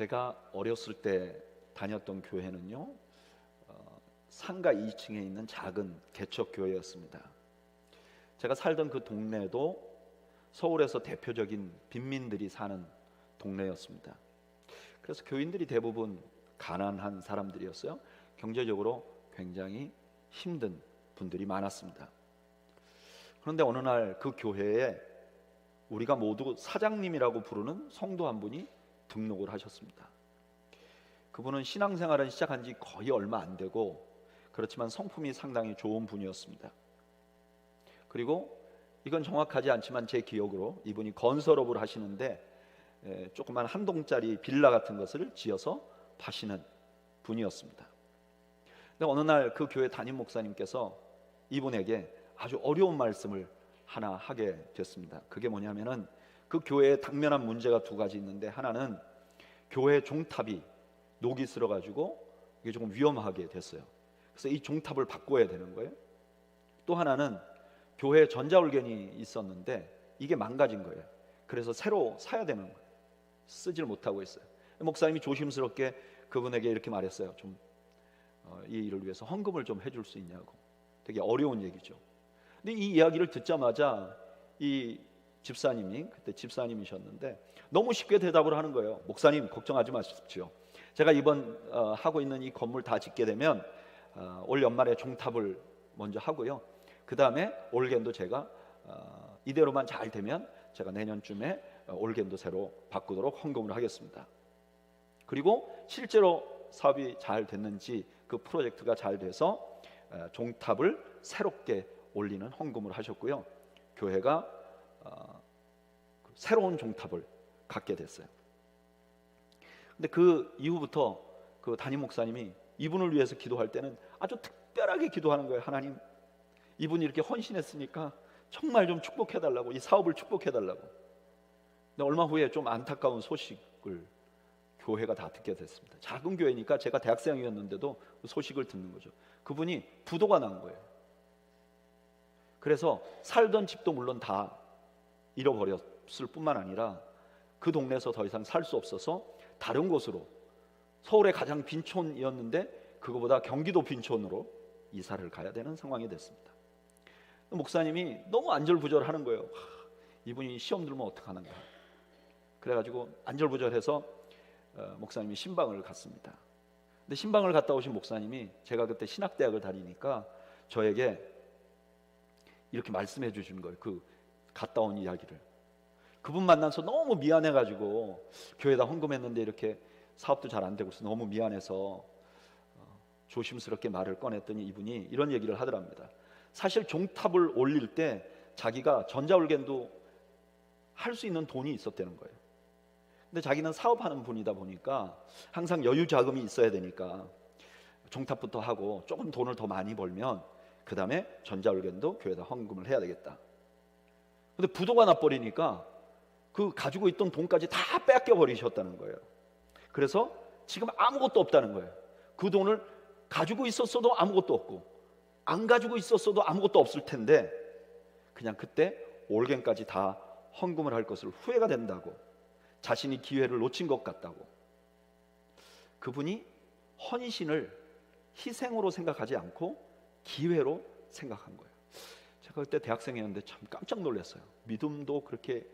제가 어렸을 때 다녔던 교회는요, 상가 2층에 있는 작은 개척교회였습니다. 제가 살던 그 동네도 서울에서 대표적인 빈민들이 사는 동네였습니다. 그래서 교인들이 대부분 가난한 사람들이었어요. 경제적으로 굉장히 힘든 분들이 많았습니다. 그런데 어느 날 그 교회에 우리가 모두 사장님이라고 부르는 성도 한 분이 등록을 하셨습니다. 그분은 신앙생활을 시작한 지 거의 얼마 안 되고, 그렇지만 성품이 상당히 좋은 분이었습니다. 그리고 이건 정확하지 않지만 제 기억으로 이분이 건설업을 하시는데 조그만 한 동짜리 빌라 같은 것을 지어서 파시는 분이었습니다. 근데 어느 날 그 교회 담임 목사님께서 이분에게 아주 어려운 말씀을 하나 하게 됐습니다. 그게 뭐냐면은 그 교회에 당면한 문제가 두 가지 있는데, 하나는 교회 종탑이 녹이 슬어 가지고 이게 조금 위험하게 됐어요. 그래서 이 종탑을 바꿔야 되는 거예요. 또 하나는 교회에 전자올겐이 있었는데 이게 망가진 거예요. 그래서 새로 사야 되는 거예요. 쓰질 못하고 있어요. 목사님이 조심스럽게 그분에게 이렇게 말했어요. 좀 이 일을 위해서 헌금을 좀 해줄 수 있냐고. 되게 어려운 얘기죠. 근데 이 이야기를 듣자마자 이 집사님이, 그때 집사님이셨는데, 너무 쉽게 대답을 하는 거예요. 목사님, 걱정하지 마십시오. 제가 이번 하고 있는 이 건물 다 짓게 되면 올 연말에 종탑을 먼저 하고요, 그 다음에 올겐도 제가 이대로만 잘 되면 제가 내년쯤에 올겐도 새로 바꾸도록 헌금을 하겠습니다. 그리고 실제로 사업이 잘 됐는지 그 프로젝트가 잘 돼서 종탑을 새롭게 올리는 헌금을 하셨고요, 교회가 새로운 종탑을 갖게 됐어요. 근데 그 이후부터 그 담임 목사님이 이분을 위해서 기도할 때는 아주 특별하게 기도하는 거예요. 하나님, 이분이 이렇게 헌신했으니까 정말 좀 축복해달라고, 이 사업을 축복해달라고. 근데 얼마 후에 좀 안타까운 소식을 교회가 다 듣게 됐습니다. 작은 교회니까 제가 대학생이었는데도 그 소식을 듣는 거죠. 그분이 부도가 난 거예요. 그래서 살던 집도 물론 다 잃어버렸을 뿐만 아니라 그 동네에서 더 이상 살 수 없어서 다른 곳으로, 서울의 가장 빈촌이었는데 그거보다 경기도 빈촌으로 이사를 가야 되는 상황이 됐습니다. 목사님이 너무 안절부절하는 거예요. 이분이 시험 들면 어떡하는가. 그래가지고 안절부절해서 목사님이 신방을 갔습니다. 근데 신방을 갔다 오신 목사님이, 제가 그때 신학대학을 다니니까 저에게 이렇게 말씀해 주신 거예요. 그 갔다 온 이야기를. 그분 만나서 너무 미안해가지고 교회에다 헌금했는데 이렇게 사업도 잘 안 되고 있어서 너무 미안해서 조심스럽게 말을 꺼냈더니 이분이 이런 얘기를 하더랍니다. 사실 종탑을 올릴 때 자기가 전자올겐도 할 수 있는 돈이 있었다는 거예요. 근데 자기는 사업하는 분이다 보니까 항상 여유 자금이 있어야 되니까 종탑부터 하고 조금 돈을 더 많이 벌면 그 다음에 전자올겐도 교회에다 헌금을 해야 되겠다. 근데 부도가 나버리니까 그 가지고 있던 돈까지 다 뺏겨 버리셨다는 거예요. 그래서 지금 아무것도 없다는 거예요. 그 돈을 가지고 있었어도 아무것도 없고, 안 가지고 있었어도 아무것도 없을 텐데 그냥 그때 올겐까지 다 헌금을 할 것을 후회가 된다고, 자신이 기회를 놓친 것 같다고. 그분이 헌신을 희생으로 생각하지 않고 기회로 생각한 거예요. 제가 그때 대학생이었는데 참 깜짝 놀랐어요. 믿음도 그렇게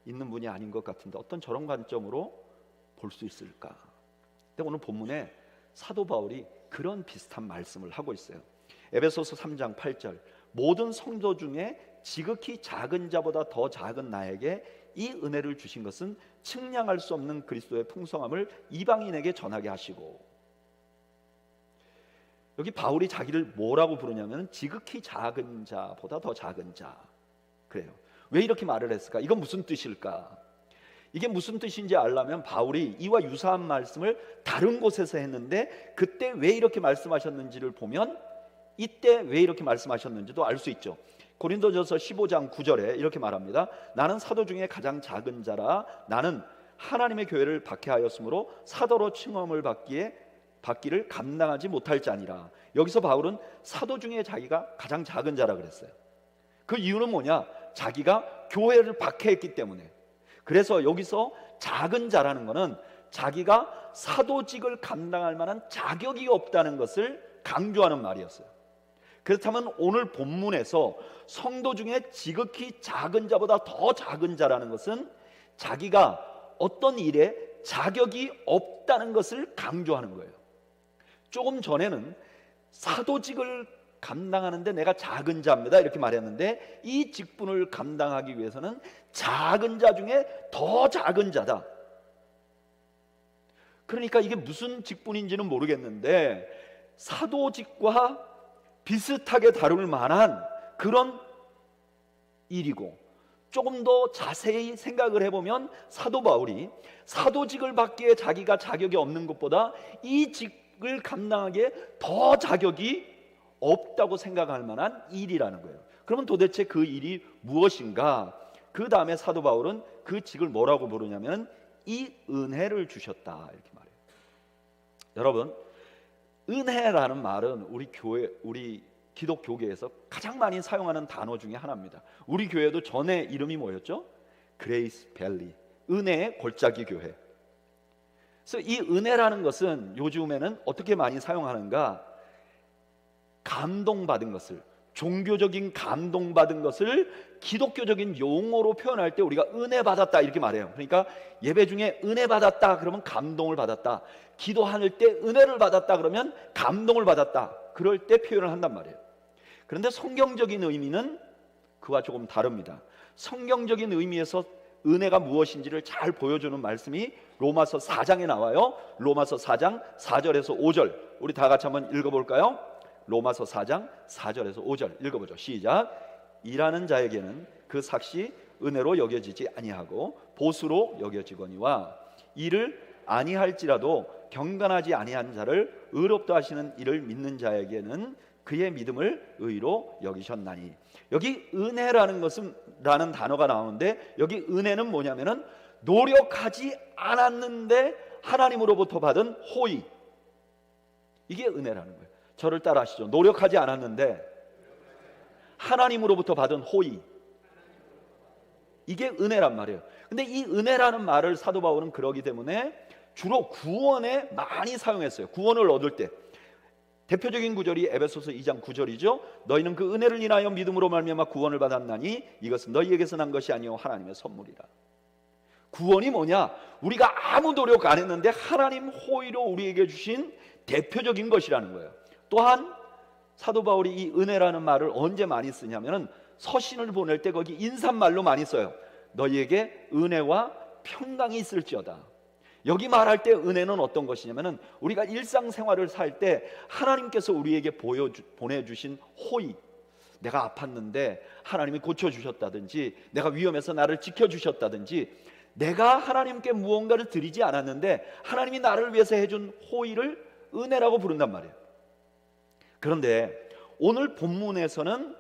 있는 분이 아닌 것 같은데 어떤 저런 관점으로 볼 수 있을까. 근데 오늘 본문에 사도 바울이 그런 비슷한 말씀을 하고 있어요. 에베소서 3장 8절, 모든 성도 중에 지극히 작은 자보다 더 작은 나에게 이 은혜를 주신 것은 측량할 수 없는 그리스도의 풍성함을 이방인에게 전하게 하시고. 여기 바울이 자기를 뭐라고 부르냐면 지극히 작은 자보다 더 작은 자. 그래요. 왜 이렇게 말을 했을까? 이건 무슨 뜻일까? 이게 무슨 뜻인지 알려면 바울이 이와 유사한 말씀을 다른 곳에서 했는데 그때 왜 이렇게 말씀하셨는지를 보면 이때 왜 이렇게 말씀하셨는지도 알 수 있죠. 고린도전서 15장 9절에 이렇게 말합니다. 나는 사도 중에 가장 작은 자라. 나는 하나님의 교회를 박해하였으므로 사도로 칭함을 받기를 감당하지 못할 자니라. 여기서 바울은 사도 중에 자기가 가장 작은 자라 그랬어요. 그 이유는 뭐냐? 자기가 교회를 박해했기 때문에. 그래서 여기서 작은 자라는 것은 자기가 사도직을 감당할 만한 자격이 없다는 것을 강조하는 말이었어요. 그렇다면 오늘 본문에서 성도 중에 지극히 작은 자보다 더 작은 자라는 것은 자기가 어떤 일에 자격이 없다는 것을 강조하는 거예요. 조금 전에는 사도직을 감당하는데 내가 작은 자입니다 이렇게 말했는데, 이 직분을 감당하기 위해서는 작은 자 중에 더 작은 자다. 그러니까 이게 무슨 직분인지는 모르겠는데 사도직과 비슷하게 다룰 만한 그런 일이고, 조금 더 자세히 생각을 해보면 사도 바울이 사도직을 받기에 자기가 자격이 없는 것보다 이 직을 감당하기에 더 자격이 없다고 생각할 만한 일이라는 거예요. 그러면 도대체 그 일이 무엇인가? 그 다음에 사도 바울은 그 직을 뭐라고 부르냐면 이 은혜를 주셨다 이렇게 말해요. 여러분, 은혜라는 말은 우리 기독교계에서 가장 많이 사용하는 단어 중에 하나입니다. 우리 교회도 전에 이름이 뭐였죠? 그레이스 밸리, 은혜의 골짜기 교회. 그래서 이 은혜라는 것은 요즘에는 어떻게 많이 사용하는가? 감동받은 것을, 종교적인 감동받은 것을 기독교적인 용어로 표현할 때 우리가 은혜 받았다 이렇게 말해요. 그러니까 예배 중에 은혜 받았다 그러면 감동을 받았다, 기도할 때 은혜를 받았다 그러면 감동을 받았다, 그럴 때 표현을 한단 말이에요. 그런데 성경적인 의미는 그와 조금 다릅니다. 성경적인 의미에서 은혜가 무엇인지를 잘 보여주는 말씀이 로마서 4장에 나와요. 로마서 4장 4절에서 5절 우리 다 같이 한번 읽어볼까요? 로마서 4장 4절에서 5절 읽어보죠. 시작. 일하는 자에게는 그 삭시 은혜로 여겨지지 아니하고 보수로 여겨지거니와 이를 아니할지라도 경건하지 아니한 자를 의롭다 하시는 이를 믿는 자에게는 그의 믿음을 의로 여기셨나니. 여기 은혜라는 것은 라는 단어가 나오는데, 여기 은혜는 뭐냐면은 노력하지 않았는데 하나님으로부터 받은 호의, 이게 은혜라는 거예요. 저를 따라 하시죠. 노력하지 않았는데 하나님으로부터 받은 호의, 이게 은혜란 말이에요. 근데 이 은혜라는 말을 사도 바울은 그러기 때문에 주로 구원에 많이 사용했어요. 구원을 얻을 때 대표적인 구절이 에베소서 2장 9절이죠. 너희는 그 은혜를 인하여 믿음으로 말미암아 구원을 받았나니 이것은 너희에게서 난 것이 아니요 하나님의 선물이라. 구원이 뭐냐? 우리가 아무 노력 안 했는데 하나님 호의로 우리에게 주신 대표적인 것이라는 거예요. 또한 사도 바울이 이 은혜라는 말을 언제 많이 쓰냐면은 서신을 보낼 때 거기 인사말로 많이 써요. 너희에게 은혜와 평강이 있을지어다. 여기 말할 때 은혜는 어떤 것이냐면은 우리가 일상생활을 살 때 하나님께서 우리에게 보내주신 호의, 내가 아팠는데 하나님이 고쳐주셨다든지, 내가 위험해서 나를 지켜주셨다든지, 내가 하나님께 무언가를 드리지 않았는데 하나님이 나를 위해서 해준 호의를 은혜라고 부른단 말이에요. 그런데 오늘 본문에서는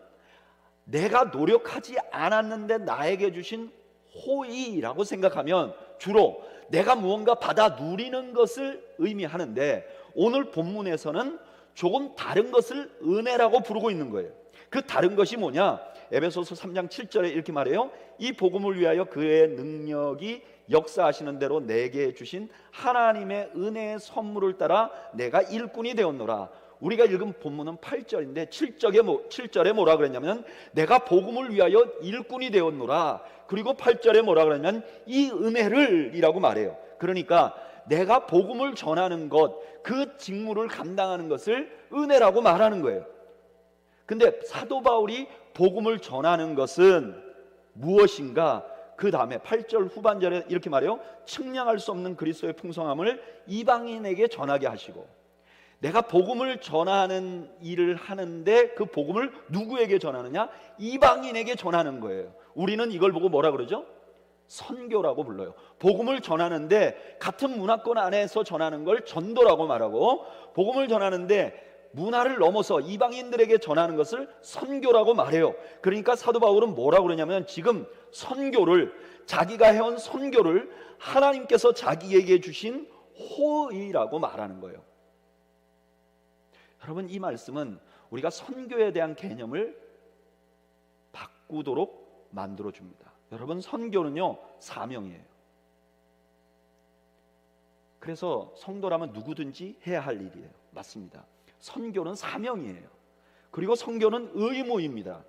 내가 노력하지 않았는데 나에게 주신 호의라고 생각하면 주로 내가 무언가 받아 누리는 것을 의미하는데, 오늘 본문에서는 조금 다른 것을 은혜라고 부르고 있는 거예요. 그 다른 것이 뭐냐? 에베소서 3장 7절에 이렇게 말해요. 이 복음을 위하여 그의 능력이 역사하시는 대로 내게 주신 하나님의 은혜의 선물을 따라 내가 일꾼이 되었노라. 우리가 읽은 본문은 8절인데 7절에 뭐라 그랬냐면 내가 복음을 위하여 일꾼이 되었노라. 그리고 8절에 뭐라 그랬냐면 이 은혜를 이라고 말해요. 그러니까 내가 복음을 전하는 것, 그 직무를 감당하는 것을 은혜라고 말하는 거예요. 근데 사도 바울이 복음을 전하는 것은 무엇인가? 그 다음에 8절 후반절에 이렇게 말해요. 측량할 수 없는 그리스도의 풍성함을 이방인에게 전하게 하시고. 내가 복음을 전하는 일을 하는데 그 복음을 누구에게 전하느냐? 이방인에게 전하는 거예요. 우리는 이걸 보고 뭐라 그러죠? 선교라고 불러요. 복음을 전하는데 같은 문화권 안에서 전하는 걸 전도라고 말하고, 복음을 전하는데 문화를 넘어서 이방인들에게 전하는 것을 선교라고 말해요. 그러니까 사도 바울은 뭐라고 그러냐면 지금 선교를, 자기가 해온 선교를 하나님께서 자기에게 주신 호의라고 말하는 거예요. 여러분, 이 말씀은 우리가 선교에 대한 개념을 바꾸도록 만들어줍니다. 여러분, 선교는요 사명이에요. 그래서 성도라면 누구든지 해야 할 일이에요. 맞습니다. 선교는 사명이에요. 그리고 선교는 의무입니다.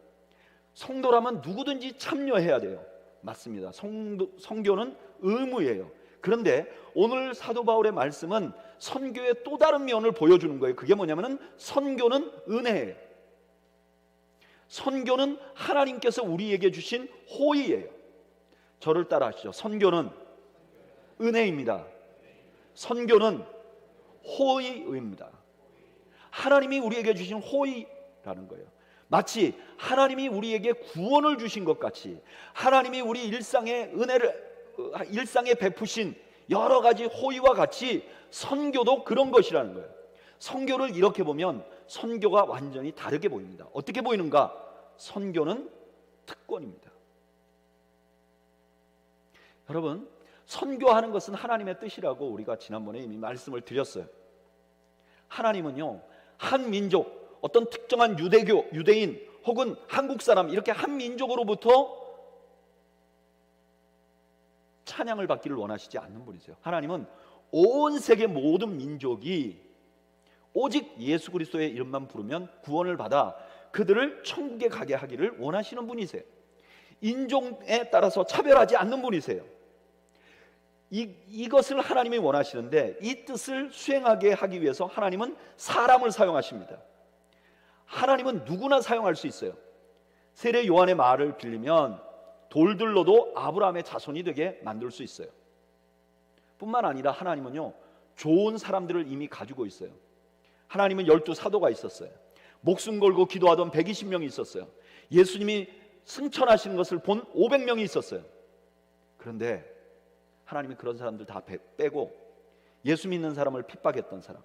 성도라면 누구든지 참여해야 돼요. 맞습니다. 선교는 의무예요. 그런데 오늘 사도 바울의 말씀은 선교의 또 다른 면을 보여주는 거예요. 그게 뭐냐면은 선교는 은혜예요. 선교는 하나님께서 우리에게 주신 호의예요. 저를 따라 하시죠. 선교는 은혜입니다. 선교는 호의입니다. 하나님이 우리에게 주신 호의라는 거예요. 마치 하나님이 우리에게 구원을 주신 것 같이 하나님이 우리 일상의 은혜를 일상에 베푸신 여러 가지 호의와 같이 선교도 그런 것이라는 거예요. 선교를 이렇게 보면 선교가 완전히 다르게 보입니다. 어떻게 보이는가? 선교는 특권입니다. 여러분, 선교하는 것은 하나님의 뜻이라고 우리가 지난번에 이미 말씀을 드렸어요. 하나님은요, 한 민족, 어떤 특정한 유대교, 유대인 혹은 한국 사람 이렇게 한 민족으로부터 찬양을 받기를 원하시지 않는 분이세요. 하나님은 온 세계 모든 민족이 오직 예수 그리스도의 이름만 부르면 구원을 받아 그들을 천국에 가게 하기를 원하시는 분이세요. 인종에 따라서 차별하지 않는 분이세요. 이것을 하나님이 원하시는데 이 뜻을 수행하게 하기 위해서 하나님은 사람을 사용하십니다. 하나님은 누구나 사용할 수 있어요. 세례 요한의 말을 빌리면 돌들로도 아브라함의 자손이 되게 만들 수 있어요. 뿐만 아니라 하나님은요, 좋은 사람들을 이미 가지고 있어요. 하나님은 12 사도가 있었어요. 목숨 걸고 기도하던 120명이 있었어요. 예수님이 승천하시는 것을 본 500명이 있었어요. 그런데 하나님이 그런 사람들 다 빼고 예수 믿는 사람을 핍박했던 사람,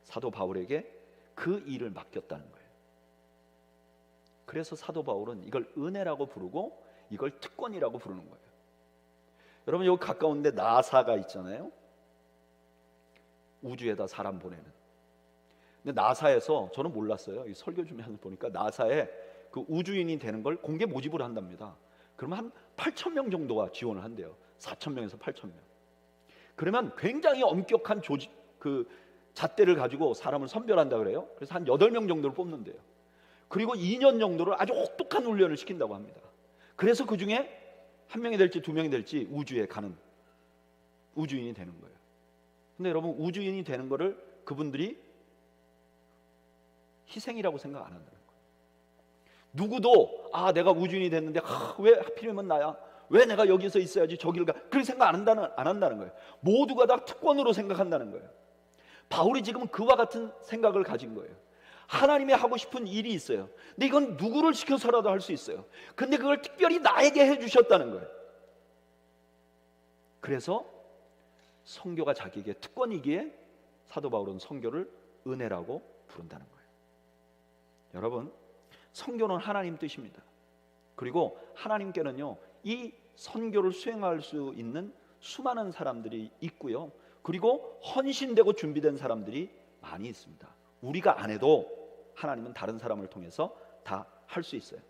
사도 바울에게 그 일을 맡겼다는 거예요. 그래서 사도 바울은 이걸 은혜라고 부르고 이걸 특권이라고 부르는 거예요. 여러분, 여기 가까운데 나사가 있잖아요. 우주에다 사람 보내는. 근데 나사에서 저는 몰랐어요. 이 설교 준비하면서 보니까 나사에 그 우주인이 되는 걸 공개 모집을 한답니다. 그러면 한 8,000명 정도가 지원을 한대요. 4,000명에서 8,000명. 그러면 굉장히 엄격한 조직, 그 잣대를 가지고 사람을 선별한다 그래요. 그래서 한 8명 정도를 뽑는데요. 그리고 2년 정도를 아주 혹독한 훈련을 시킨다고 합니다. 그래서 그 중에 한 명이 될지 2명이 될지 우주에 가는 우주인이 되는 거예요. 근데 여러분, 우주인이 되는 거를 그분들이 희생이라고 생각 안 한다는 거예요. 누구도 내가 우주인이 됐는데 왜 하필이면 나야? 왜 내가 여기서 있어야지 저기를 가? 그렇게 생각 안 한다는 거예요. 모두가 다 특권으로 생각한다는 거예요. 바울이 지금 그와 같은 생각을 가진 거예요. 하나님이 하고 싶은 일이 있어요. 근데 이건 누구를 시켜서라도 할 수 있어요. 근데 그걸 특별히 나에게 해주셨다는 거예요. 그래서 선교가 자기에게 특권이기에 사도 바울은 선교를 은혜라고 부른다는 거예요. 여러분, 선교는 하나님 뜻입니다. 그리고 하나님께는요, 이 선교를 수행할 수 있는 수많은 사람들이 있고요, 그리고 헌신되고 준비된 사람들이 많이 있습니다. 우리가 안 해도 하나님은 다른 사람을 통해서 다 할 수 있어요.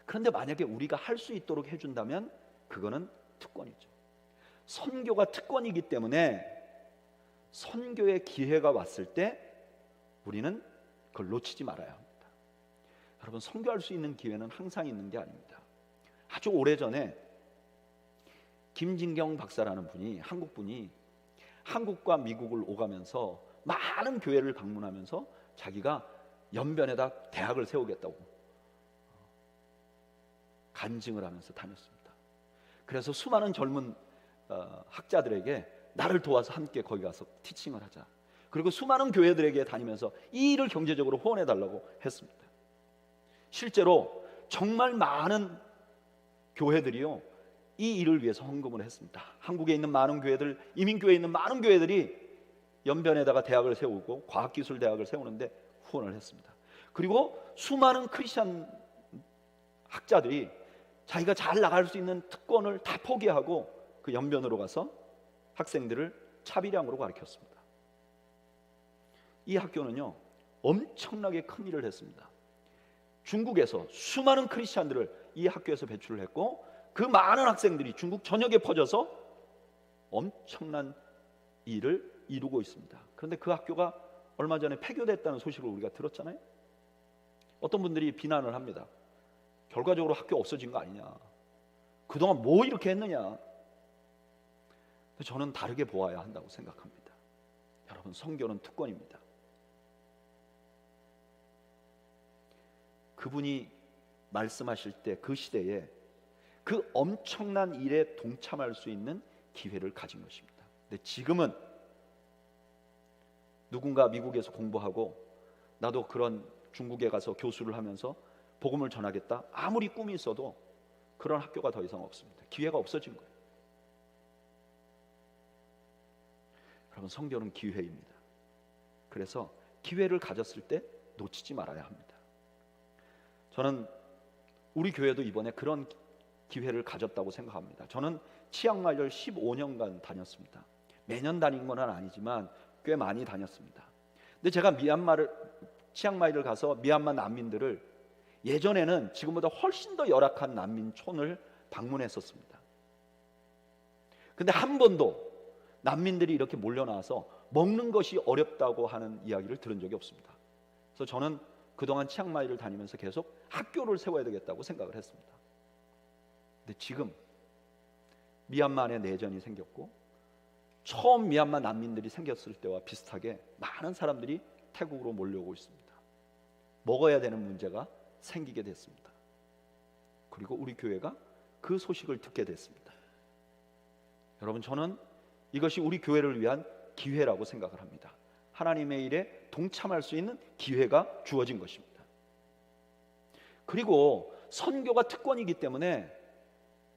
그런데 만약에 우리가 할 수 있도록 해준다면 그거는 특권이죠. 선교가 특권이기 때문에 선교의 기회가 왔을 때 우리는 그걸 놓치지 말아야 합니다. 여러분, 선교할 수 있는 기회는 항상 있는 게 아닙니다. 아주 오래전에 김진경 박사라는 분이, 한국 분이 한국과 미국을 오가면서 많은 교회를 방문하면서 자기가 연변에다 대학을 세우겠다고 간증을 하면서 다녔습니다. 그래서 수많은 젊은 학자들에게 나를 도와서 함께 거기 가서 티칭을 하자. 그리고 수많은 교회들에게 다니면서 이 일을 경제적으로 후원해달라고 했습니다. 실제로 정말 많은 교회들이요, 이 일을 위해서 헌금을 했습니다. 한국에 있는 많은 교회들, 이민교회에 있는 많은 교회들이 연변에다가 대학을 세우고 과학기술대학을 세우는데 후원을 했습니다. 그리고 수많은 크리스천 학자들이 자기가 잘 나갈 수 있는 특권을 다 포기하고 그 연변으로 가서 학생들을 차비량으로 가르쳤습니다. 이 학교는요, 엄청나게 큰 일을 했습니다. 중국에서 수많은 크리스천들을 이 학교에서 배출을 했고 그 많은 학생들이 중국 전역에 퍼져서 엄청난 일을 이루고 있습니다. 그런데 그 학교가 얼마 전에 폐교됐다는 소식을 우리가 들었잖아요. 어떤 분들이 비난을 합니다. 결과적으로 학교 없어진 거 아니냐, 그동안 뭐 이렇게 했느냐. 저는 다르게 보아야 한다고 생각합니다. 여러분, 선교는 특권입니다. 그분이 말씀하실 때 그 시대에 그 엄청난 일에 동참할 수 있는 기회를 가진 것입니다. 근데 지금은 누군가 미국에서 공부하고 나도 그런 중국에 가서 교수를 하면서 복음을 전하겠다, 아무리 꿈이 있어도 그런 학교가 더 이상 없습니다. 기회가 없어진 거예요. 여러분, 선교는 기회입니다. 그래서 기회를 가졌을 때 놓치지 말아야 합니다. 저는 우리 교회도 이번에 그런 기회를 가졌다고 생각합니다. 저는 치앙마이를 15년간 다녔습니다. 매년 다닌 건 아니지만 꽤 많이 다녔습니다. 근데 제가 치앙마이를 가서 미얀마 난민들을, 예전에는 지금보다 훨씬 더 열악한 난민촌을 방문했었습니다. 근데 한 번도 난민들이 이렇게 몰려나와서 먹는 것이 어렵다고 하는 이야기를 들은 적이 없습니다. 그래서 저는 그동안 치앙마이를 다니면서 계속 학교를 세워야 되겠다고 생각을 했습니다. 근데 지금 미얀마 안에 내전이 생겼고, 처음 미얀마 난민들이 생겼을 때와 비슷하게 많은 사람들이 태국으로 몰려오고 있습니다. 먹어야 되는 문제가 생기게 됐습니다. 그리고 우리 교회가 그 소식을 듣게 됐습니다. 여러분, 저는 이것이 우리 교회를 위한 기회라고 생각을 합니다. 하나님의 일에 동참할 수 있는 기회가 주어진 것입니다. 그리고 선교가 특권이기 때문에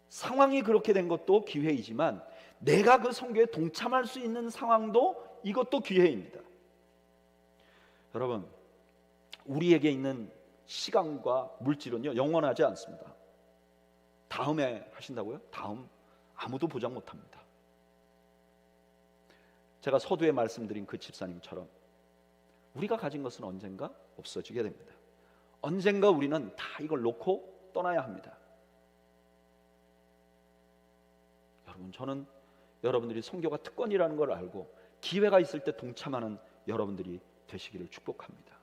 상황이 그렇게 된 것도 기회이지만, 내가 그 선교에 동참할 수 있는 상황도 이것도 기회입니다. 여러분, 우리에게 있는 시간과 물질은요, 영원하지 않습니다. 다음에 하신다고요? 다음 아무도 보장 못합니다. 제가 서두에 말씀드린 그 집사님처럼 우리가 가진 것은 언젠가 없어지게 됩니다. 언젠가 우리는 다 이걸 놓고 떠나야 합니다. 여러분, 저는 여러분들이 선교가 특권이라는 걸 알고 기회가 있을 때 동참하는 여러분들이 되시기를 축복합니다.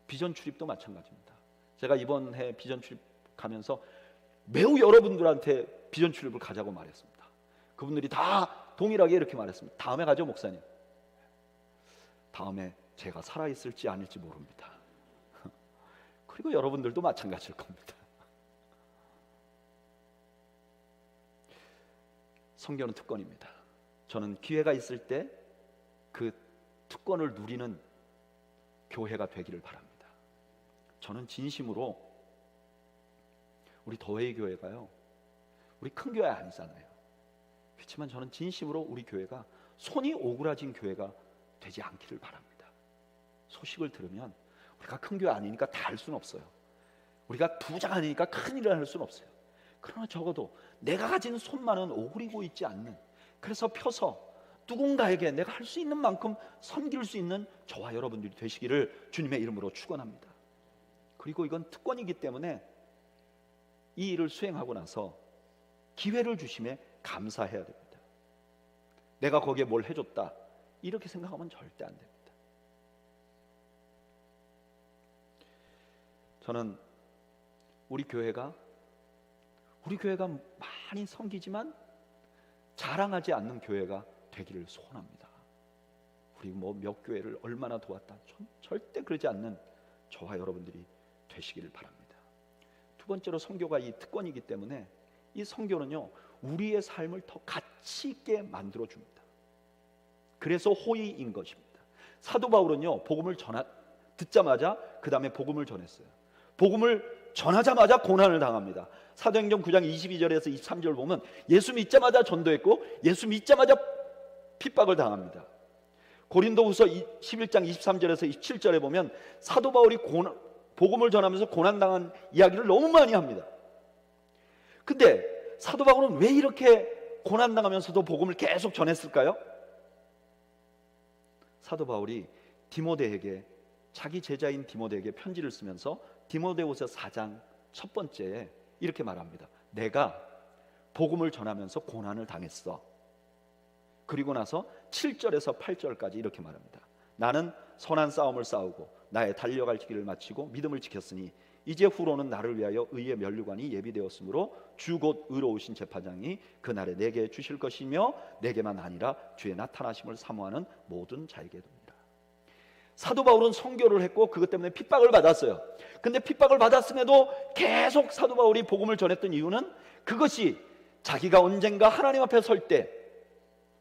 비전 출입도 마찬가지입니다. 제가 이번 해 비전 출입 가면서 매우 여러분들한테 비전 출입을 가자고 말했습니다. 그분들이 다 동일하게 이렇게 말했습니다. 다음에 가죠, 목사님. 다음에 제가 살아있을지 아닐지 모릅니다. 그리고 여러분들도 마찬가지일 겁니다. 선교는 특권입니다. 저는 기회가 있을 때 그 특권을 누리는 교회가 되기를 바랍니다. 저는 진심으로, 우리 더웨이 교회가요, 우리 큰 교회 아니잖아요. 그렇지만 저는 진심으로 우리 교회가 손이 오그라진 교회가 되지 않기를 바랍니다. 소식을 들으면 우리가 큰 교회 아니니까 다 할 수는 없어요. 우리가 부자가 아니니까 큰 일을 할 수는 없어요. 그러나 적어도 내가 가진 손만은 오그리고 있지 않는, 그래서 펴서 누군가에게 내가 할 수 있는 만큼 섬길 수 있는 저와 여러분들이 되시기를 주님의 이름으로 축원합니다. 그리고 이건 특권이기 때문에 이 일을 수행하고 나서 기회를 주심에 감사해야 됩니다. 내가 거기에 뭘 해줬다 이렇게 생각하면 절대 안 됩니다. 저는 우리 교회가 많이 섬기지만 자랑하지 않는 교회가 되기를 소원합니다. 우리 몇 교회를 얼마나 도왔다, 절대 그러지 않는 저와 여러분들이 되시기를 바랍니다. 두 번째로, 선교가 이 특권이기 때문에 이 선교는요, 우리의 삶을 더 가치 있게 만들어 줍니다. 그래서 호의인 것입니다. 사도 바울은요, 복음을 듣자마자 그 다음에 복음을 전했어요. 복음을 전하자마자 고난을 당합니다. 사도행전 9장 22절에서 23절 보면 예수 믿자마자 전도했고 예수 믿자마자 핍박을 당합니다. 고린도후서 11장 23절에서 27절에 보면 사도 바울이 복음을 전하면서 고난당한 이야기를 너무 많이 합니다. 근데 사도 바울은 왜 이렇게 고난당하면서도 복음을 계속 전했을까요? 사도 바울이 디모데에게, 자기 제자인 디모데에게 편지를 쓰면서 디모데후서 4장 첫 번째에 이렇게 말합니다. 내가 복음을 전하면서 고난을 당했어. 그리고 나서 7절에서 8절까지 이렇게 말합니다. 나는 선한 싸움을 싸우고 나의 달려갈 길을 마치고 믿음을 지켰으니 이제 후로는 나를 위하여 의의 면류관이 예비되었으므로 주 곧 의로우신 재판장이 그날에 내게 주실 것이며 내게만 아니라 주의 나타나심을 사모하는 모든 자에게 됩니다. 사도 바울은 선교를 했고 그것 때문에 핍박을 받았어요. 근데 핍박을 받았음에도 계속 사도 바울이 복음을 전했던 이유는 그것이 자기가 언젠가 하나님 앞에 설 때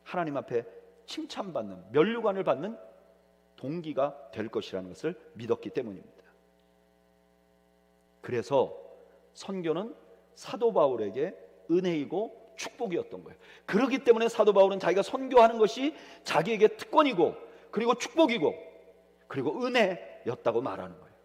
하나님 앞에 칭찬받는, 면류관을 받는 동기가 될 것이라는 것을 믿었기 때문입니다. 그래서 선교는 사도 바울에게 은혜이고 축복이었던 거예요. 그렇기 때문에 사도 바울은 자기가 선교하는 것이 자기에게 특권이고 그리고 축복이고 그리고 은혜였다고 말하는 거예요.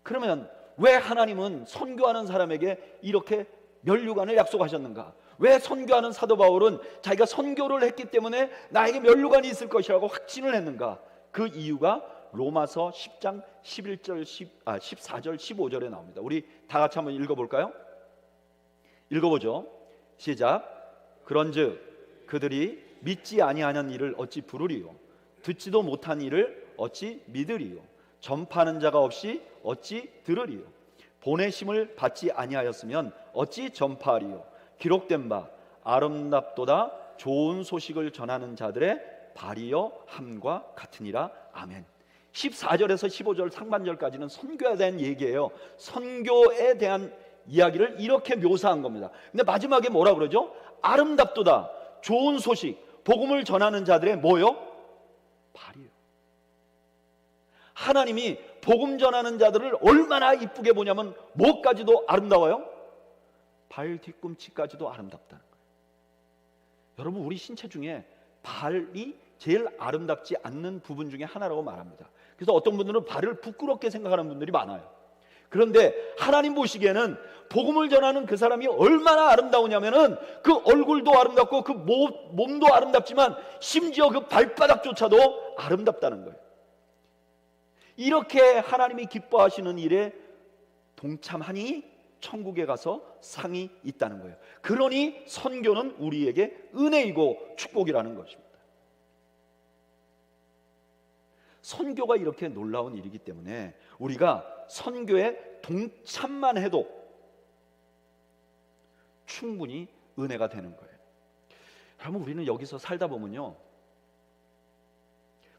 그러면 왜 하나님은 선교하는 사람에게 이렇게 면류관을 약속하셨는가? 왜 선교하는 사도 바울은 자기가 선교를 했기 때문에 나에게 면류관이 있을 것이라고 확신을 했는가? 그 이유가 로마서 10장 11절 14절 15절에 나옵니다. 우리 다 같이 한번 읽어볼까요? 읽어보죠. 시작. 그런즉 그들이 믿지 아니하는 일을 어찌 부르리요? 듣지도 못한 일을 어찌 믿으리요? 전파하는 자가 없이 어찌 들으리요? 보내심을 받지 아니하였으면 어찌 전파하리요? 기록된 바 아름답도다 좋은 소식을 전하는 자들의 발이여 함과 같으니라. 아멘. 14절에서 15절 상반절까지는 선교에 대한 얘기예요. 선교에 대한 이야기를 이렇게 묘사한 겁니다. 근데 마지막에 뭐라 그러죠? 아름답도다 좋은 소식, 복음을 전하는 자들의 뭐요? 발이요. 하나님이 복음 전하는 자들을 얼마나 이쁘게 보냐면 뭐까지도 아름다워요? 발 뒤꿈치까지도 아름답다는 거예요. 여러분, 우리 신체 중에 발이 제일 아름답지 않는 부분 중에 하나라고 말합니다. 그래서 어떤 분들은 발을 부끄럽게 생각하는 분들이 많아요. 그런데 하나님 보시기에는 복음을 전하는 그 사람이 얼마나 아름다우냐면은 그 얼굴도 아름답고 그 몸도 아름답지만 심지어 그 발바닥조차도 아름답다는 거예요. 이렇게 하나님이 기뻐하시는 일에 동참하니 천국에 가서 상이 있다는 거예요. 그러니 선교는 우리에게 은혜이고 축복이라는 것입니다. 선교가 이렇게 놀라운 일이기 때문에 우리가 선교에 동참만 해도 충분히 은혜가 되는 거예요. 여러분, 우리는 여기서 살다 보면요,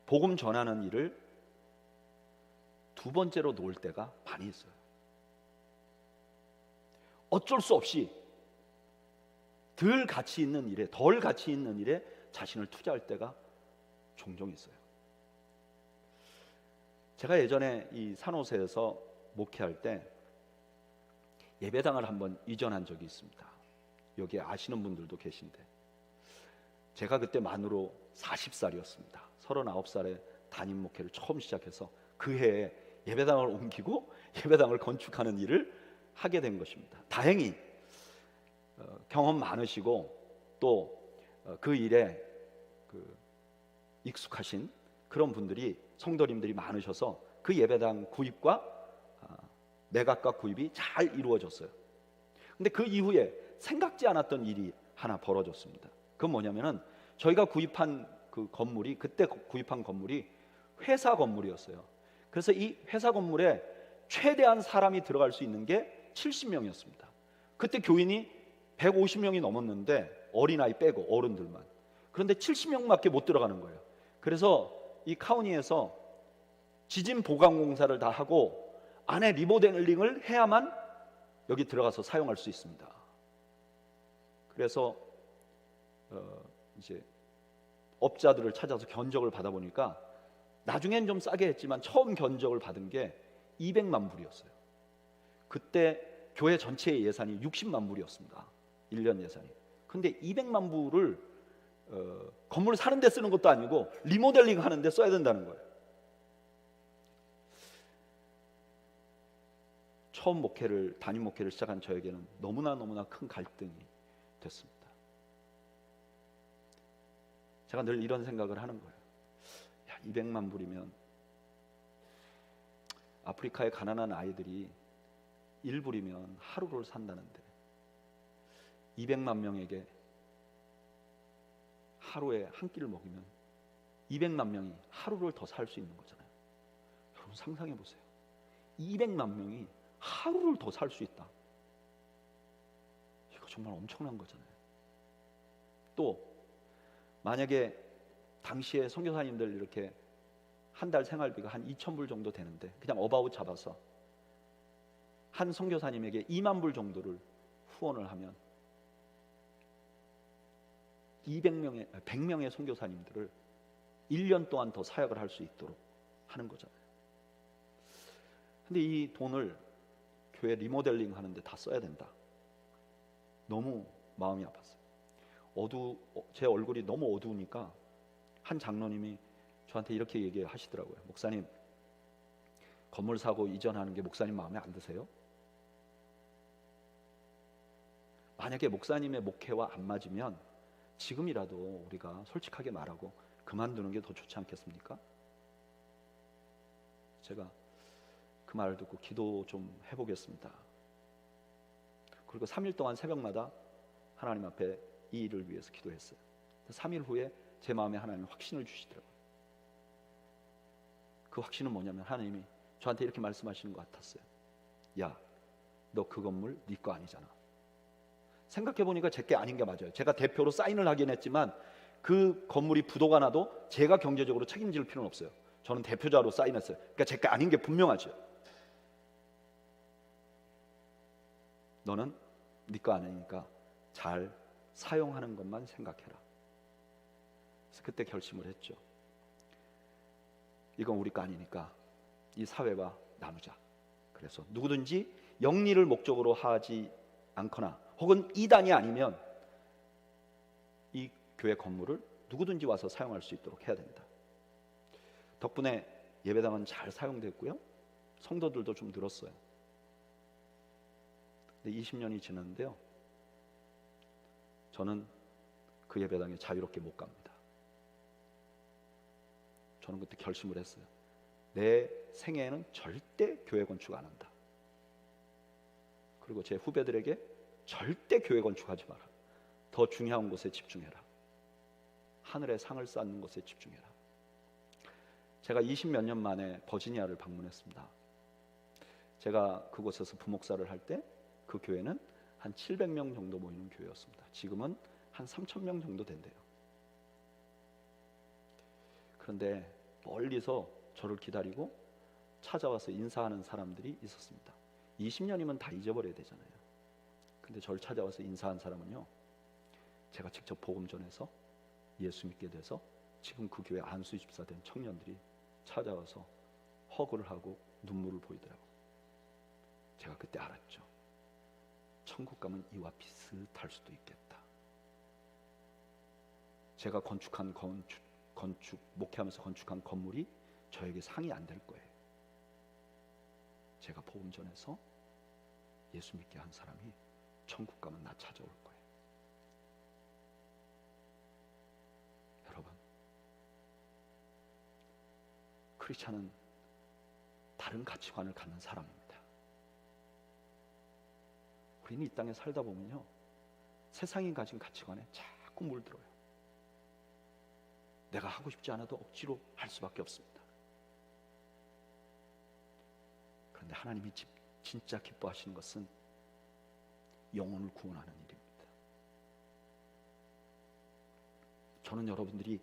복음 전하는 일을 두 번째로 놓을 때가 많이 있어요. 어쩔 수 없이 덜 가치 있는 일에 자신을 투자할 때가 종종 있어요. 제가 예전에 이 산호세에서 목회할 때 예배당을 한번 이전한 적이 있습니다. 여기 아시는 분들도 계신데, 제가 그때 만으로 40살이었습니다. 39살에 담임 목회를 처음 시작해서 그 해에 예배당을 옮기고 예배당을 건축하는 일을 하게 된 것입니다. 다행히 경험 많으시고 또 그 일에 익숙하신 그런 분들이, 성도님들이 많으셔서 그 예배당 구입과 매각과 구입이 잘 이루어졌어요. 근데 그 이후에 생각지 않았던 일이 하나 벌어졌습니다. 그건 뭐냐면은 저희가 구입한 그 건물이, 그때 구입한 건물이 회사 건물이었어요. 그래서 이 회사 건물에 최대한 사람이 들어갈 수 있는 게 70명이었습니다. 그때 교인이 150명이 넘었는데, 어린아이 빼고 어른들만. 그런데 70명밖에 못 들어가는 거예요. 그래서 이 카운티에서 지진 보강 공사를 다 하고 안에 리모델링을 해야만 여기 들어가서 사용할 수 있습니다. 그래서 이제 업자들을 찾아서 견적을 받아보니까 나중엔 좀 싸게 했지만 처음 견적을 받은 게 200만 불이었어요. 그때 교회 전체의 예산이 60만 불이었습니다. 1년 예산이. 근데 200만 불을 건물을 사는 데 쓰는 것도 아니고 리모델링 하는 데 써야 된다는 거예요. 처음 담임 목회를 시작한 저에게는 너무나 큰 갈등이 됐습니다. 제가 늘 이런 생각을 하는 거예요. 200만 불이면 아프리카의 가난한 아이들이 1불이면 하루를 산다는데 200만 명에게 하루에 한 끼를 먹이면 200만 명이 하루를 더 살 수 있는 거잖아요. 여러분 상상해 보세요. 200만 명이 하루를 더 살 수 있다. 이거 정말 엄청난 거잖아요. 또 만약에 당시에 선교사님들 이렇게 한 달 생활비가 한 2,000불 정도 되는데 그냥 어바웃 잡아서 한 선교사님에게 2만 불 정도를 후원을 하면 100명의 선교사님들을 1년 동안 더 사역을 할 수 있도록 하는 거잖아요. 근데 이 돈을 교회 리모델링 하는데 다 써야 된다. 너무 마음이 아팠어요. 제 얼굴이 너무 어두우니까 한 장로님이 저한테 이렇게 얘기하시더라고요. 목사님, 건물 사고 이전하는 게 목사님 마음에 안 드세요? 만약에 목사님의 목회와 안 맞으면 지금이라도 우리가 솔직하게 말하고 그만두는 게 더 좋지 않겠습니까? 제가 그 말을 듣고 기도 좀 해보겠습니다. 그리고 3일 동안 새벽마다 하나님 앞에 이 일을 위해서 기도했어요. 3일 후에 제 마음에 하나님이 확신을 주시더라고요. 그 확신은 뭐냐면 하나님이 저한테 이렇게 말씀하시는 것 같았어요. 야, 너 그 건물 네 거 아니잖아. 생각해보니까 제 게 아닌 게 맞아요. 제가 대표로 사인을 하긴 했지만 그 건물이 부도가 나도 제가 경제적으로 책임질 필요는 없어요. 저는 대표자로 사인했어요. 그러니까 제 게 아닌 게 분명하죠. 너는 네 거 아니니까 잘 사용하는 것만 생각해라. 그래서 그때 결심을 했죠. 이건 우리 거 아니니까 이 사회와 나누자. 그래서 누구든지 영리를 목적으로 하지 않거나 혹은 이단이 아니면 이 교회 건물을 누구든지 와서 사용할 수 있도록 해야 된다. 덕분에 예배당은 잘 사용됐고요. 성도들도 좀 늘었어요. 근데 20년이 지났는데요. 저는 그 예배당에 자유롭게 못 갑니다. 저는 그때 결심을 했어요. 내 생애에는 절대 교회 건축 안 한다. 그리고 제 후배들에게 절대 교회 건축하지 마라. 더 중요한 곳에 집중해라. 하늘의 상을 쌓는 것에 집중해라. 제가 20몇 년 만에 버지니아를 방문했습니다. 제가 그곳에서 부목사를 할 때 그 교회는 한 700명 정도 모이는 교회였습니다. 지금은 한 3,000명 정도 된대요. 그런데 멀리서 저를 기다리고 찾아와서 인사하는 사람들이 있었습니다. 20년이면 다 잊어버려야 되잖아요. 근데 저를 찾아와서 인사한 사람은요, 제가 직접 복음 전해서 예수 믿게 돼서 지금 그 교회 안수 집사 된 청년들이 찾아와서 허그를 하고 눈물을 보이더라고요. 제가 그때 알았죠. 천국 가면 이와 비슷할 수도 있겠다. 제가 건축한 목회하면서 건축한 건물이 저에게 상이 안 될 거예요. 제가 복음 전해서 예수 믿게 한 사람이 천국 가면 나 찾아올 거예요. 여러분, 크리스찬은 다른 가치관을 갖는 사람입니다. 우리는 이 땅에 살다 보면요, 세상이 가진 가치관에 자꾸 물들어요. 내가 하고 싶지 않아도 억지로 할 수밖에 없습니다. 그런데 하나님이 진짜 기뻐하시는 것은 영혼을 구원하는 일입니다. 저는 여러분들이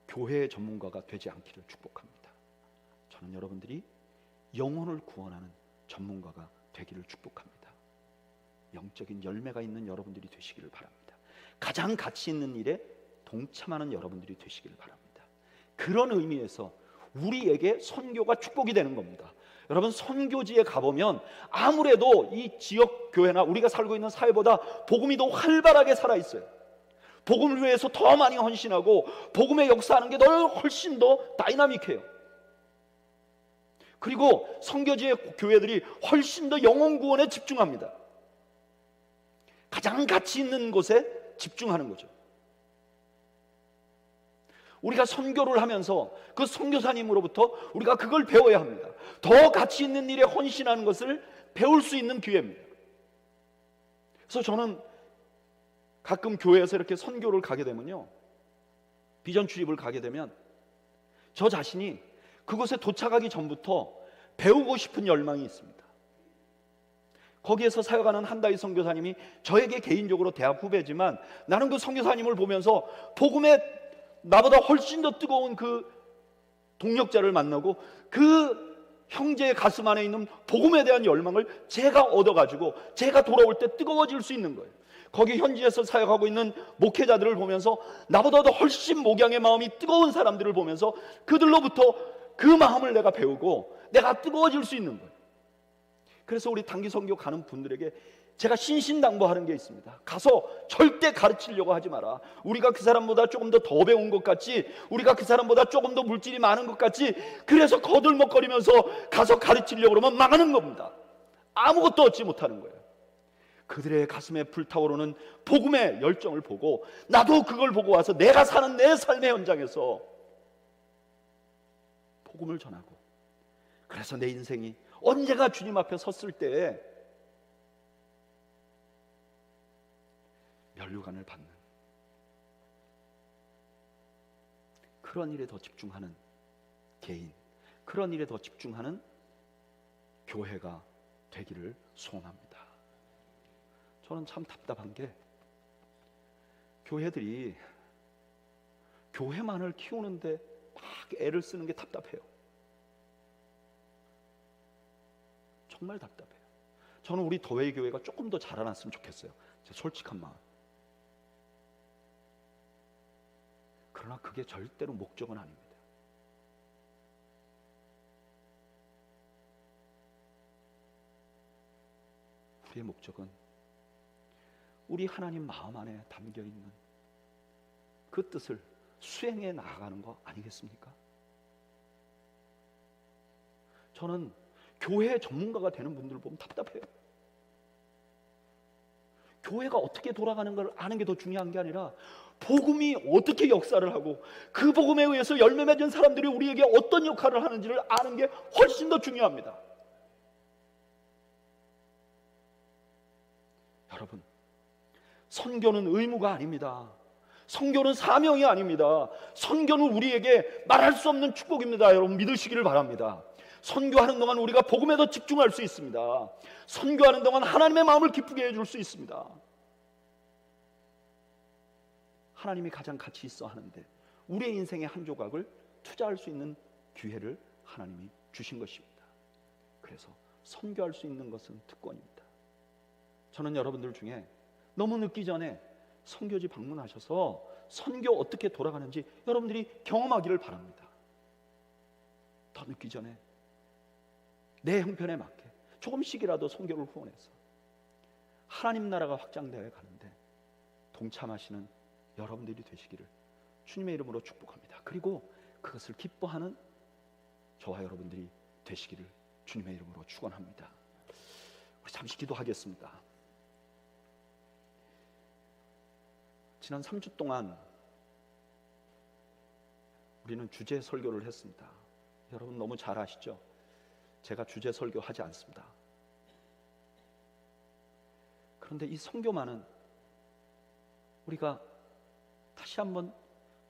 교회의 전문가가 되지 않기를 축복합니다. 저는 여러분들이 영혼을 구원하는 전문가가 되기를 축복합니다. 영적인 열매가 있는 여러분들이 되시기를 바랍니다. 가장 가치 있는 일에 동참하는 여러분들이 되시기를 바랍니다. 그런 의미에서 우리에게 선교가 축복이 되는 겁니다. 여러분, 선교지에 가보면 아무래도 이 지역 교회나 우리가 살고 있는 사회보다 복음이 더 활발하게 살아있어요. 복음을 위해서 더 많이 헌신하고 복음의 역사하는 게 훨씬 더 다이나믹해요. 그리고 선교지의 교회들이 훨씬 더 영혼 구원에 집중합니다. 가장 가치 있는 곳에 집중하는 거죠. 우리가 선교를 하면서 그 선교사님으로부터 우리가 그걸 배워야 합니다. 더 가치 있는 일에 헌신하는 것을 배울 수 있는 기회입니다. 그래서 저는 가끔 교회에서 이렇게 선교를 가게 되면요, 비전 출입을 가게 되면 저 자신이 그곳에 도착하기 전부터 배우고 싶은 열망이 있습니다. 거기에서 사역하는 한다희 선교사님이 저에게 개인적으로 대학 후배지만, 나는 그 선교사님을 보면서 복음에 나보다 훨씬 더 뜨거운 그 동력자를 만나고 그 형제의 가슴 안에 있는 복음에 대한 열망을 제가 얻어가지고 제가 돌아올 때 뜨거워질 수 있는 거예요. 거기 현지에서 사역하고 있는 목회자들을 보면서 나보다 더 훨씬 목양의 마음이 뜨거운 사람들을 보면서 그들로부터 그 마음을 내가 배우고 내가 뜨거워질 수 있는 거예요. 그래서 우리 단기 선교 가는 분들에게 제가 신신당부하는 게 있습니다. 가서 절대 가르치려고 하지 마라. 우리가 그 사람보다 조금 더 배운 것 같지, 우리가 그 사람보다 조금 더 물질이 많은 것 같지, 그래서 거들먹거리면서 가서 가르치려고 그러면 망하는 겁니다. 아무것도 얻지 못하는 거예요. 그들의 가슴에 불타오르는 복음의 열정을 보고 나도 그걸 보고 와서 내가 사는 내 삶의 현장에서 복음을 전하고, 그래서 내 인생이 언제가 주님 앞에 섰을 때에 면류관을 받는 그런 일에 더 집중하는 개인, 그런 일에 더 집중하는 교회가 되기를 소원합니다. 저는 참 답답한 게 교회들이 교회만을 키우는데 막 애를 쓰는 게 답답해요. 정말 답답해요. 저는 우리 도회 교회가 조금 더 자라났으면 좋겠어요. 제 솔직한 마음. 그러나 그게 절대로 목적은 아닙니다. 우리의 목적은 우리 하나님 마음 안에 담겨 있는 그 뜻을 수행해 나아가는 거 아니겠습니까? 저는 교회 전문가가 되는 분들을 보면 답답해요. 교회가 어떻게 돌아가는 걸 아는 게 더 중요한 게 아니라 복음이 어떻게 역사를 하고 그 복음에 의해서 열매 맺은 사람들이 우리에게 어떤 역할을 하는지를 아는 게 훨씬 더 중요합니다. 여러분, 선교는 의무가 아닙니다. 선교는 사명이 아닙니다. 선교는 우리에게 말할 수 없는 축복입니다. 여러분 믿으시기를 바랍니다. 선교하는 동안 우리가 복음에 더 집중할 수 있습니다. 선교하는 동안 하나님의 마음을 기쁘게 해줄 수 있습니다. 하나님이 가장 가치 있어 하는데 우리의 인생의 한 조각을 투자할 수 있는 기회를 하나님이 주신 것입니다. 그래서 선교할 수 있는 것은 특권입니다. 저는 여러분들 중에 너무 늦기 전에 선교지 방문하셔서 선교 어떻게 돌아가는지 여러분들이 경험하기를 바랍니다. 더 늦기 전에 내 형편에 맞게 조금씩이라도 선교를 후원해서 하나님 나라가 확장되어 가는데 동참하시는 여러분들이 되시기를 주님의 이름으로 축복합니다. 그리고 그것을 기뻐하는 저와 여러분들이 되시기를 주님의 이름으로 축원합니다. 우리 잠시 기도하겠습니다. 지난 3주 동안 우리는 주제 설교를 했습니다. 여러분 너무 잘 아시죠? 제가 주제 설교하지 않습니다. 그런데 이 선교만은 우리가 다시 한번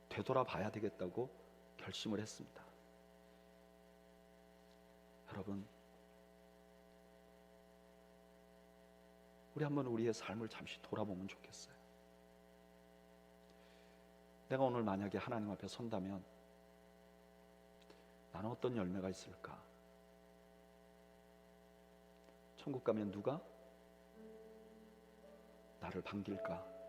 되돌아봐야 되겠다고 결심을 했습니다. 여러분, 우리 한번 우리의 삶을 잠시 돌아보면 좋겠어요. 내가 오늘 만약에 하나님 앞에 선다면 나는 어떤 열매가 있을까? 천국 가면 누가 나를 반길까?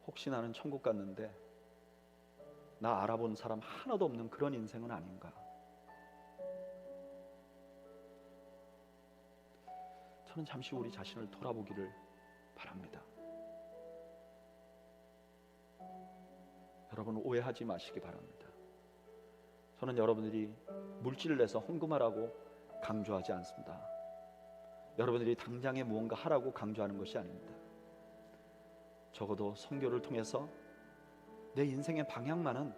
혹시 나는 천국 갔는데 나 알아본 사람 하나도 없는 그런 인생은 아닌가? 저는 잠시 우리 자신을 돌아보기를 바랍니다. 여러분 오해하지 마시기 바랍니다. 저는 여러분들이 물질을 내서 헌금하라고 강조하지 않습니다. 여러분들이 당장에 무언가 하라고 강조하는 것이 아닙니다. 적어도 선교를 통해서 내 인생의 방향만은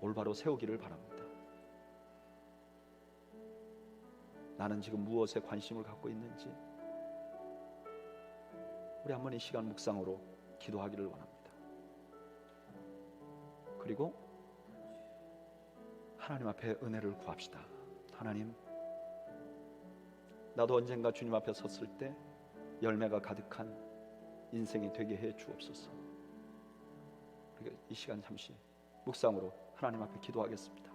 올바로 세우기를 바랍니다. 나는 지금 무엇에 관심을 갖고 있는지, 우리 한번 이 시간 묵상으로 기도하기를 원합니다. 그리고 하나님 앞에 은혜를 구합시다. 하나님, 나도 언젠가 주님 앞에 섰을 때 열매가 가득한 인생이 되게 해 주옵소서. 그리고 이 시간 잠시 묵상으로 하나님 앞에 기도하겠습니다.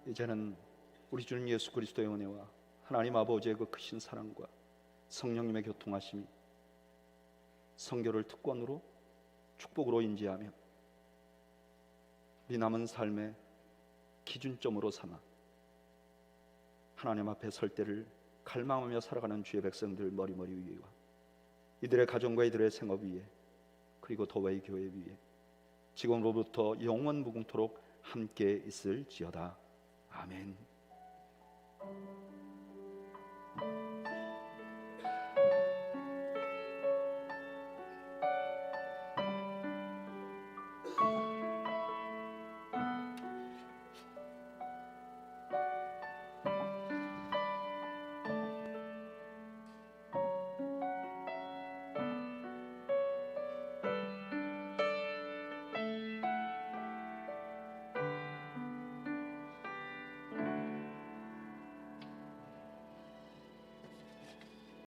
이제는 우리 주님 예수 그리스도의 은혜와 하나님 아버지의 그 크신 사랑과 성령님의 교통하심이 성교를 특권으로 축복으로 인지하며 우리 남은 삶의 기준점으로 삼아 하나님 앞에 설 때를 갈망하며 살아가는 주의 백성들 머리머리 위와 이들의 가정과 이들의 생업 위에 그리고 도와의 교회 위에 지금으로부터 영원 무궁토록 함께 있을지어다. 아멘.